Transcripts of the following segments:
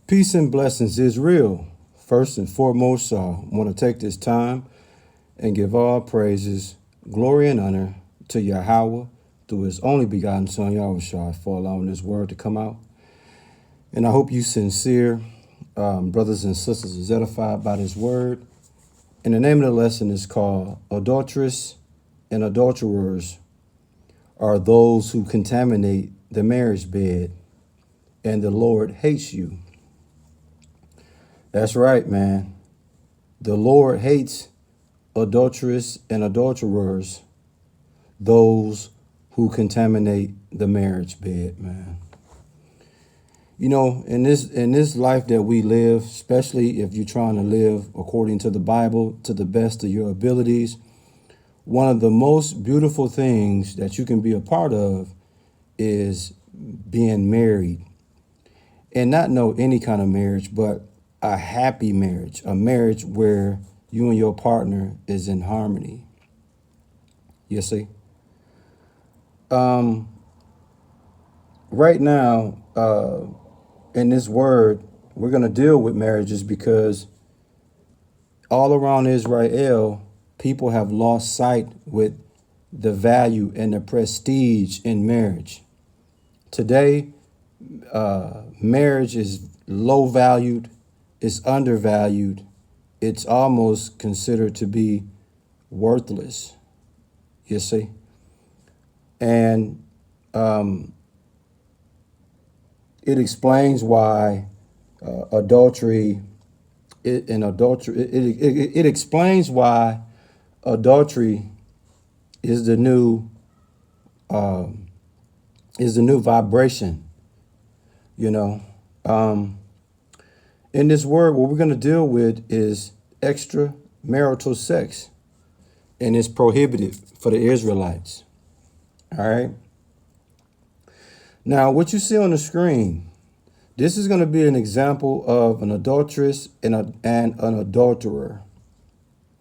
Peace and blessings is real. First and foremost, I want to take this time and give all praises, glory, and honor to Yahweh through his only begotten Son, Yahushua, for allowing this word to come out. And I hope you sincere brothers and sisters is edified by this word. And the name of the lesson is called Adulteress and Adulterers are those who contaminate the marriage bed, and the Lord hates you. That's right, man. The Lord hates adulteress and adulterers, those who contaminate the marriage bed, man. You know, in this life that we live, especially if you're trying to live according to the Bible to the best of your abilities, one of the most beautiful things that you can be a part of is being married. And not know any kind of marriage, but a happy marriage, a marriage where you and your partner is in harmony. You see? Right now, in this word, we're going to deal with marriages because all around Israel, people have lost sight with the value and the prestige in marriage. Today, marriage is low valued, it's undervalued, it's almost considered to be worthless, you see? And it explains why it explains why adultery is the new vibration, you know. In this word, what we're going to deal with is extramarital sex, and it's prohibited for the Israelites. All right. Now, what you see on the screen, this is going to be an example of an adulteress and an adulterer.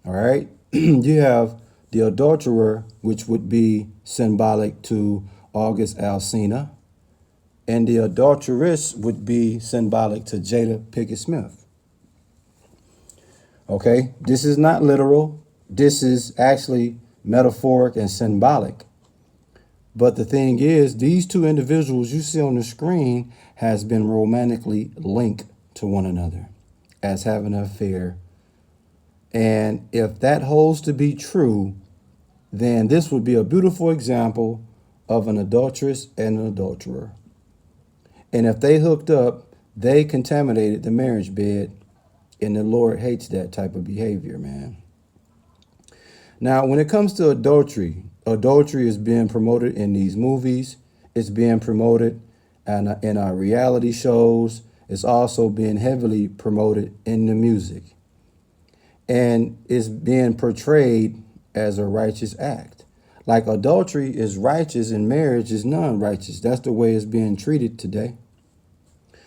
All right. You have the adulterer, which would be symbolic to August Alsina, and the adulteress would be symbolic to Jada Pinkett Smith. Okay, this is not literal. This is actually metaphoric and symbolic. But the thing is, these two individuals you see on the screen has been romantically linked to one another as having an affair. And if that holds to be true, then this would be a beautiful example of an adulteress and an adulterer. And if they hooked up, they contaminated the marriage bed, and the Lord hates that type of behavior, man. Now, when it comes to adultery, adultery is being promoted in these movies. It's being promoted in our reality shows. It's also being heavily promoted in the music. And it's being portrayed as a righteous act. Like adultery is righteous and marriage is non-righteous. That's the way it's being treated today.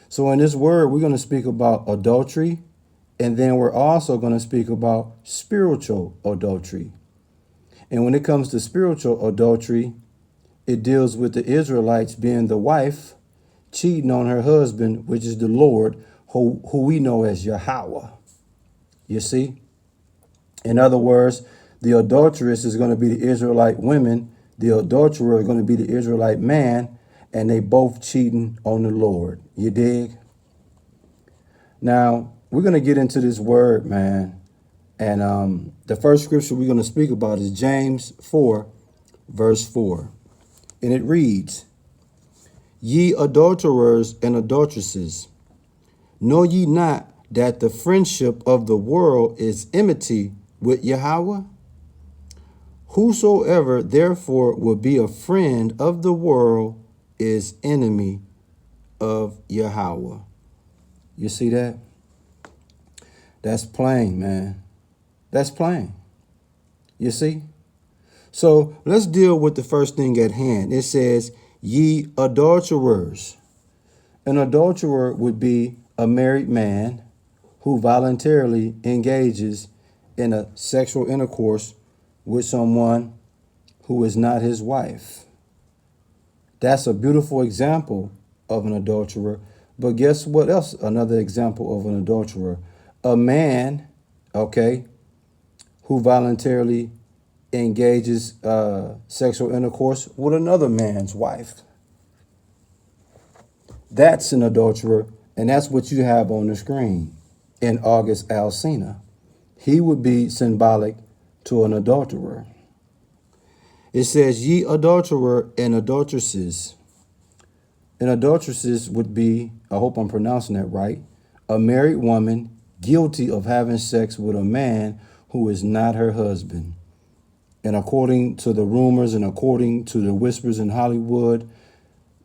So in this word, we're going to speak about adultery, and then we're also going to speak about spiritual adultery. And when it comes to spiritual adultery, it deals with the Israelites being the wife, cheating on her husband, which is the Lord, who we know as Yahweh. You see? In other words, the adulteress is going to be the Israelite women, the adulterer is going to be the Israelite man, and they both cheating on the Lord. You dig? Now, we're going to get into this word, man. And the first scripture we're going to speak about is James 4, verse 4. And it reads, Ye adulterers and adulteresses, know ye not that the friendship of the world is enmity with Yahweh? Whosoever therefore will be a friend of the world is enemy of Yahweh. You see that? That's plain, man. That's plain. You see? So let's deal with the first thing at hand. It says, ye adulterers. An adulterer would be a married man who voluntarily engages in a sexual intercourse with someone who is not his wife. That's a beautiful example of an adulterer. But guess what else? Another example of an adulterer. A man, okay, who voluntarily engages sexual intercourse with another man's wife. That's an adulterer, and that's what you have on the screen in August Alsina. He would be symbolic to an adulterer. It says, ye adulterer and adulteresses. And adulteresses would be, I hope I'm pronouncing that right, a married woman guilty of having sex with a man who is not her husband. And according to the rumors and according to the whispers in Hollywood,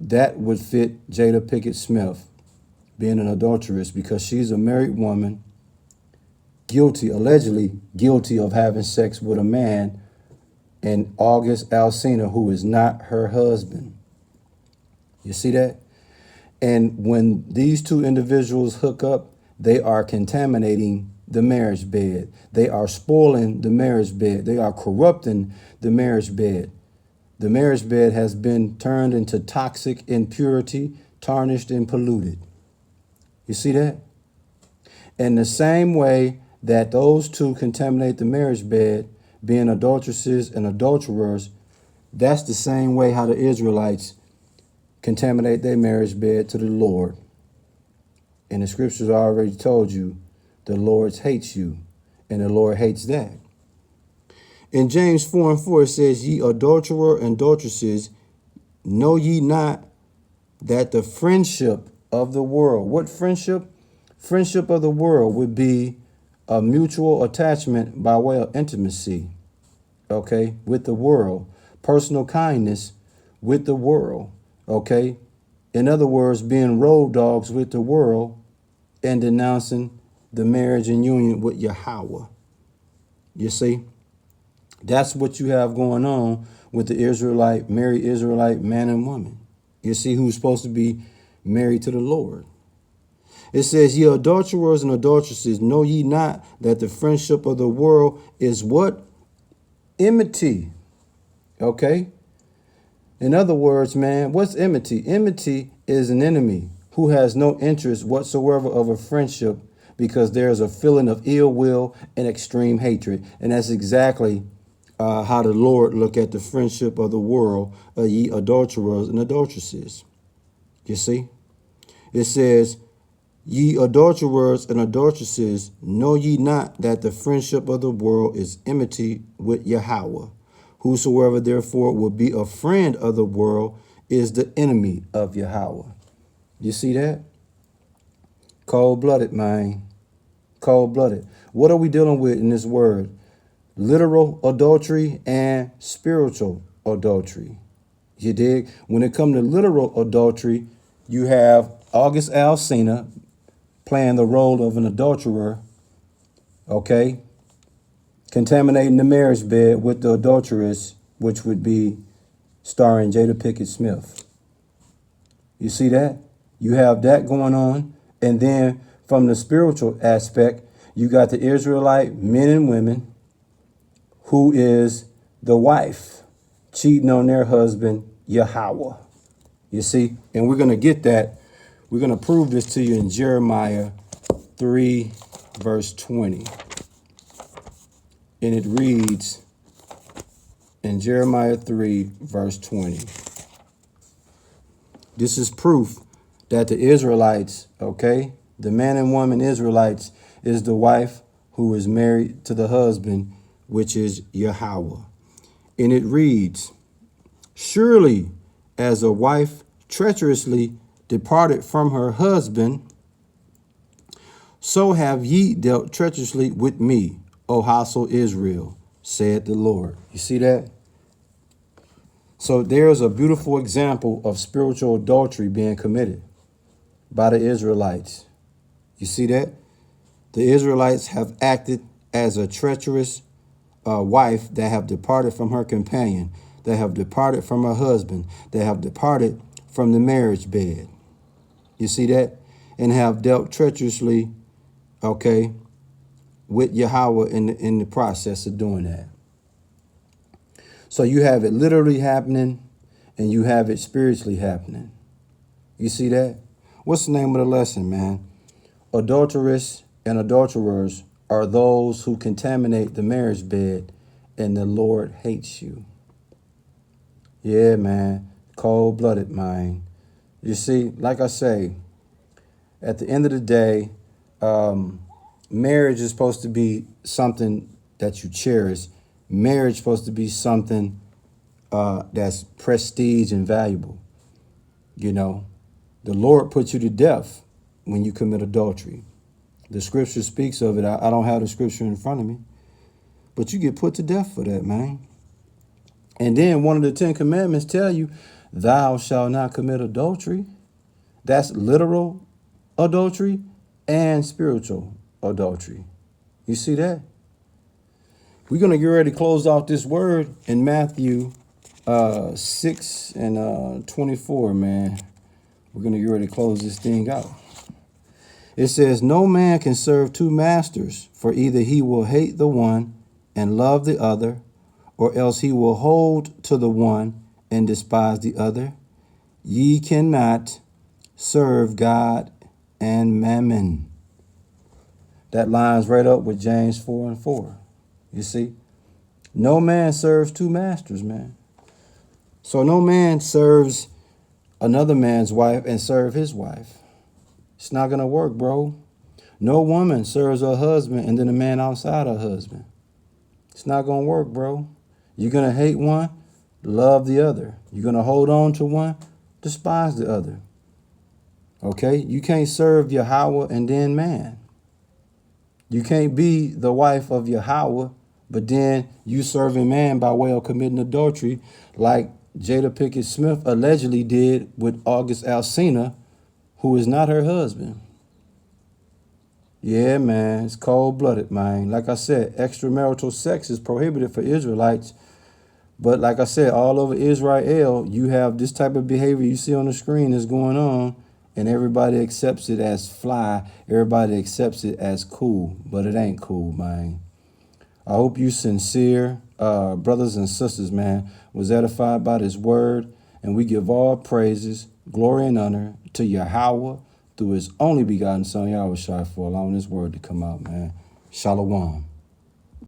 that would fit Jada Pinkett Smith being an adulteress, because she's a married woman allegedly guilty of having sex with a man in August Alsina who is not her husband. You see that? And when these two individuals hook up, they are contaminating the marriage bed. They are spoiling the marriage bed. They are corrupting the marriage bed. The marriage bed has been turned into toxic impurity, tarnished and polluted. You see that? In the same way that those two contaminate the marriage bed, being adulteresses and adulterers, that's the same way how the Israelites contaminate their marriage bed to the Lord. And the scriptures already told you the Lord hates you, and the Lord hates that. In James 4:4, it says, ye adulterer and adulteresses, know ye not that the friendship of the world, what friendship? Friendship of the world would be a mutual attachment by way of intimacy, okay, with the world, personal kindness with the world, okay? In other words, being road dogs with the world and denouncing the marriage and union with Yahweh. You see? That's what you have going on with the married Israelite man and woman. You see, who's supposed to be married to the Lord. It says, ye adulterers and adulteresses, know ye not that the friendship of the world is what? Enmity. Okay? In other words, man, what's enmity? Enmity is an enemy who has no interest whatsoever of a friendship, because there's a feeling of ill will and extreme hatred. And that's exactly how the Lord look at the friendship of the world, ye adulterers and adulteresses. You see? It says, ye adulterers and adulteresses, know ye not that the friendship of the world is enmity with Yahweh? Whosoever therefore will be a friend of the world is the enemy of Yahweh. You see that? Cold-blooded, man. Cold-blooded. What are we dealing with in this word? Literal adultery and spiritual adultery. You dig? When it comes to literal adultery, you have August Alsina playing the role of an adulterer, okay? Contaminating the marriage bed with the adulteress, which would be starring Jada Pinkett Smith. You see that? You have that going on. And then from the spiritual aspect, you got the Israelite men and women who is the wife cheating on their husband, Yahweh. You see? And we're going to get that. We're going to prove this to you in Jeremiah 3, verse 20. And it reads in Jeremiah 3, verse 20. This is proof that the Israelites, okay, the man and woman Israelites, is the wife who is married to the husband, which is Yahweh. And it reads, surely as a wife treacherously departed from her husband, so have ye dealt treacherously with me, O house of Israel, said the Lord. You see that? So there's a beautiful example of spiritual adultery being committed by the Israelites. You see that? The Israelites have acted as a treacherous wife that have departed from her companion, that have departed from her husband, that have departed from the marriage bed. You see that? And have dealt treacherously, okay, with Yahweh in the process of doing that. So you have it literally happening and you have it spiritually happening. You see that? What's the name of the lesson, man? Adulteress and adulterers are those who contaminate the marriage bed, and the Lord hates you. Yeah, man. Cold-blooded, man. You see, like I say, at the end of the day, marriage is supposed to be something that you cherish. Marriage is supposed to be something that's prestige and valuable. You know, the Lord put you to death when you commit adultery. The scripture speaks of it. I don't have the scripture in front of me, but you get put to death for that, man. And then one of the 10 commandments tell you, thou shalt not commit adultery. That's literal adultery and spiritual adultery. You see that? We're going to get ready to close off this word in Matthew 6 and 24, man. We're going to get ready to close this thing out. It says, no man can serve two masters, for either he will hate the one and love the other, or else he will hold to the one and despise the other. Ye cannot serve God and mammon. That lines right up with James 4:4. You see, no man serves two masters, man. So no man serves another man's wife and serve his wife. It's not going to work, bro. No woman serves her husband and then a man outside her husband. It's not going to work, bro. You're going to hate one, love the other. You're going to hold on to one, despise the other. Okay? You can't serve Yahweh and then man. You can't be the wife of Yahweh, but then you serving man by way of committing adultery like Jada Pinkett Smith allegedly did with August Alsina, who is not her husband. Yeah, man, it's cold-blooded, man. Like I said, extramarital sex is prohibited for Israelites. But like I said, all over Israel, you have this type of behavior you see on the screen is going on, and everybody accepts it as fly. Everybody accepts it as cool, but it ain't cool, man. I hope you sincere brothers and sisters, man, was edified by this word, and we give all praises, glory, and honor to Yahweh through his only begotten son, Yahweh Shai, for allowing this word to come out, man. Shalom.